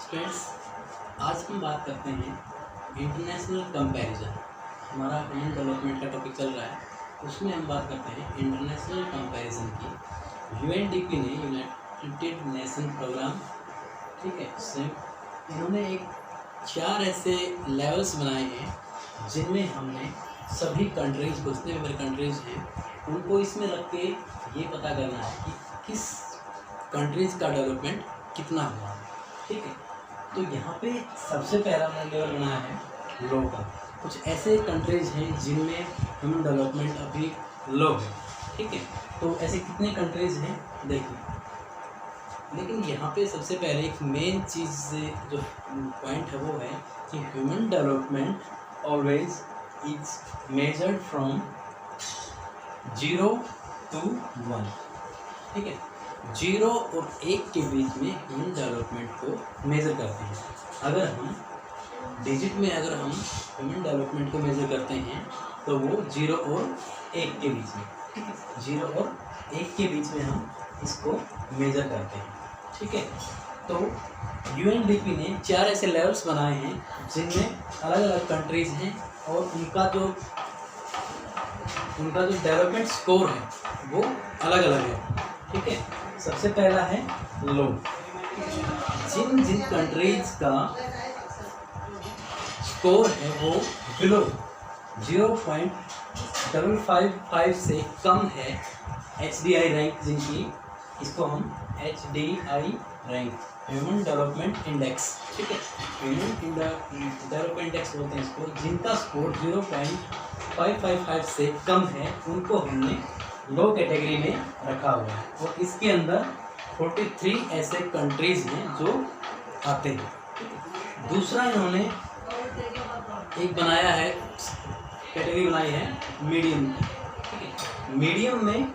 Friends, आज हम बात करते हैं इंटरनेशनल कंपैरिजन। हमारा ह्यूमन डेवलपमेंट का टॉपिक चल रहा है, उसमें हम बात करते हैं इंटरनेशनल कंपैरिजन की। यूएनडीपी ने यूनाइटेड नेशन प्रोग्राम, ठीक है, उससे इन्होंने एक 4 ऐसे लेवल्स बनाए हैं जिनमें हमने सभी कंट्रीज़ को, जितने भी कंट्रीज़ हैं, उनको इसमें रख के ये पता करना है कि किस कंट्रीज़ का डेवलपमेंट कितना हुआ है। ठीक है, तो यहाँ पे सबसे पहला मैंने लेवल बनाया है लो का। कुछ ऐसे कंट्रीज़ हैं जिनमें ह्यूमन डेवलपमेंट अभी लो है। ठीक है, तो ऐसे कितने कंट्रीज़ हैं देखिए। लेकिन यहाँ पे सबसे पहले एक मेन चीज़ जो पॉइंट है वो है कि human development always is measured from 0 to 1। ठीक है, 0 और 1 के बीच में ह्यूमन डेवलपमेंट को मेज़र करते हैं। अगर हम डिजिट में हम ह्यूमन डेवलपमेंट को मेज़र करते हैं तो वो 0 और 1 के बीच में, ठीक है, 0 और 1 के बीच में हम इसको मेज़र करते हैं। ठीक है, तो यूएनडीपी ने 4 ऐसे लेवल्स बनाए हैं जिनमें अलग अलग कंट्रीज़ हैं और उनका जो डेवलपमेंट स्कोर है वो अलग अलग है। ठीक है, सबसे पहला है लो। जिन कंट्रीज का स्कोर है वो बिलो 0.555 से कम है, HDI रैंक जिनकी, इसको हम HDI rank, human development index, ठीक है, ह्यूमन डेवलपमेंट इंडेक्स बोलते हैं इसको। जिनका स्कोर 0.555 से कम है उनको हमने लो कैटेगरी में रखा हुआ है। और इसके अंदर 43 ऐसे कंट्रीज़ हैं जो आते हैं। दूसरा इन्होंने एक बनाया है, कैटेगरी बनाई है मीडियम। ठीक है, मीडियम में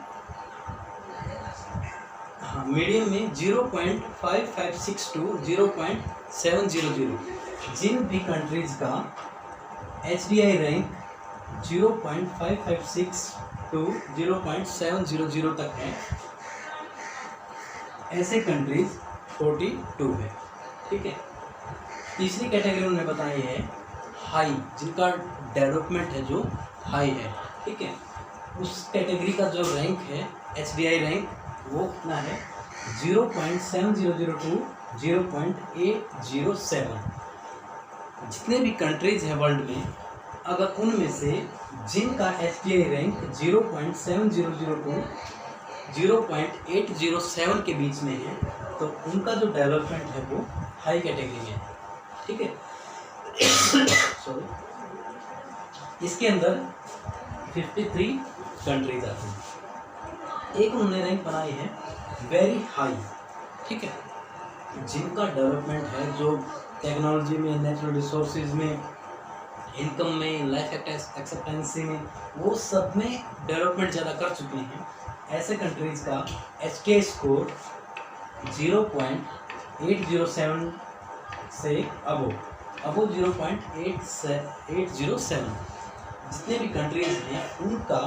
0.556 to 0.700। जिन भी कंट्रीज़ का HDI रैंक 0.556 to 0.700 तक है, ऐसे कंट्रीज 42 है। ठीक है, तीसरी कैटेगरी उन्होंने बताई है हाई, जिनका डेवलपमेंट है जो हाई है। ठीक है, उस कैटेगरी का जो रैंक है HDI रैंक वो कितना है 0.700 to 0.807। जितने भी कंट्रीज हैं वर्ल्ड में, अगर उनमें से जिनका HDI रैंक 0.700 to 0.807 के बीच में है तो उनका जो डेवलपमेंट है वो हाई कैटेगरी में है। ठीक है, सॉरी, इसके अंदर 53 कंट्रीज आती हैं। एक उन्होंने रैंक बनाई है वेरी हाई। ठीक है, जिनका डेवलपमेंट है जो टेक्नोलॉजी में, नेचुरल रिसोर्सेज में, इनकम में, लाइफ एक्सपेक्टेंसी में, वो सब में डेवलपमेंट ज़्यादा कर चुके हैं। ऐसे कंट्रीज़ का HDI स्कोर 0.807 से अबो 0.807। जितने भी कंट्रीज़ हैं उनका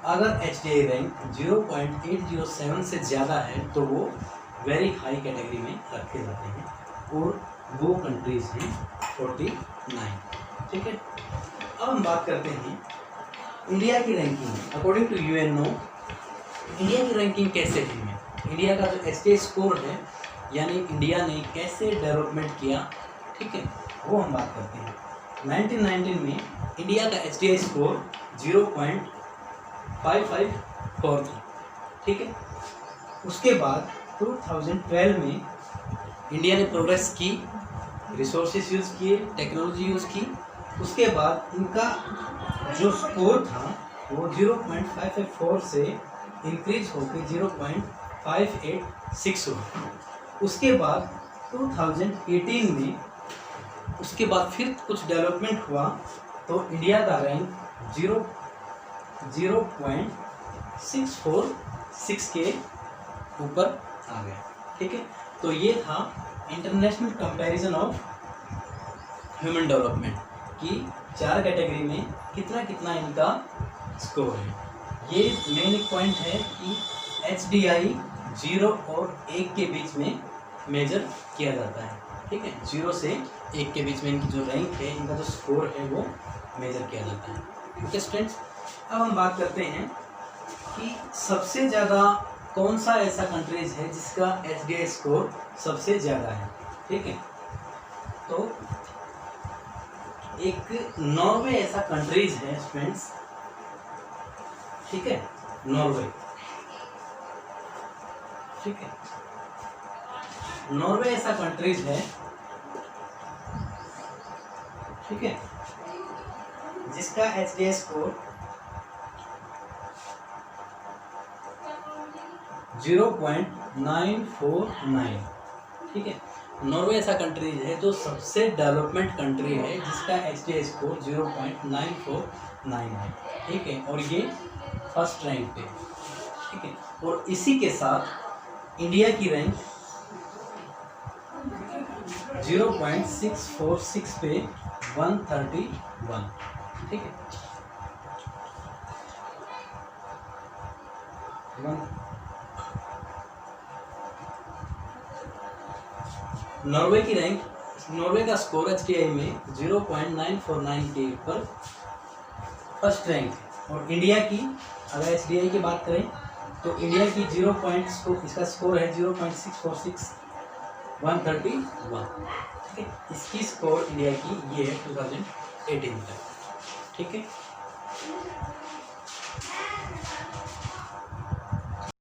अगर HDI रैंक 0.807 से ज़्यादा है तो वो वेरी हाई कैटेगरी में रखे जाते हैं, और वो कंट्रीज़ हैं 49। ठीक है, अब हम बात करते हैं इंडिया की ranking. According to UNO, India की रैंकिंग कैसे है? इंडिया का जो HDI स्कोर है, यानी इंडिया ने कैसे डेवलपमेंट किया, ठीक है, वो हम बात करते हैं। 1919 में इंडिया का HDI स्कोर 0.554 था। ठीक है, उसके बाद 2012 में इंडिया ने प्रोग्रेस की, रिसोर्सेज यूज़ किए, टेक्नोलॉजी यूज़ की। उसके बाद इनका जो स्कोर था वो 0.554 से इंक्रीज होकर 0.586 हुआ। उसके बाद 2018 में उसके बाद फिर कुछ डेवलपमेंट हुआ तो इंडिया का रैंक 0.646 के ऊपर आ गया। ठीक है, तो ये था international comparison of human development की 4 कैटेगरी में कितना कितना इनका स्कोर है। ये मेन एक पॉइंट है कि HDI 0 और 1 के बीच में मेजर किया जाता है। ठीक है, 0 से 1 के बीच में इनकी जो रैंक है, इनका जो स्कोर है वो मेजर किया जाता है। ठीक है स्टूडेंट्स, अब हम बात करते हैं कि सबसे ज़्यादा कौन सा ऐसा कंट्रीज है जिसका HDI स्कोर सबसे ज़्यादा है। ठीक है, तो एक नॉर्वे ऐसा कंट्रीज है फ्रेंड्स। ठीक है, नॉर्वे। ठीक है, नॉर्वे ऐसा कंट्रीज है, ठीक है, जिसका HDI स्कोर 0.949। ठीक है, नॉर्वे ऐसा कंट्रीज है जो सबसे डेवलपमेंट कंट्री है जिसका HDI स्कोर 0.949 है। ठीक है, और ये फर्स्ट रैंक पे। ठीक है, और इसी के साथ इंडिया की रैंक 0.646 पे 131। ठीक है, नॉर्वे की रैंक, नॉर्वे का स्कोर HDI में 0.949 के ऊपर फर्स्ट रैंक है। और इंडिया की अगर HDI की बात करें तो इंडिया की इसका स्कोर है 0.646 131। ठीक है, इसकी स्कोर इंडिया की ये है 2018 तक। ठीक है।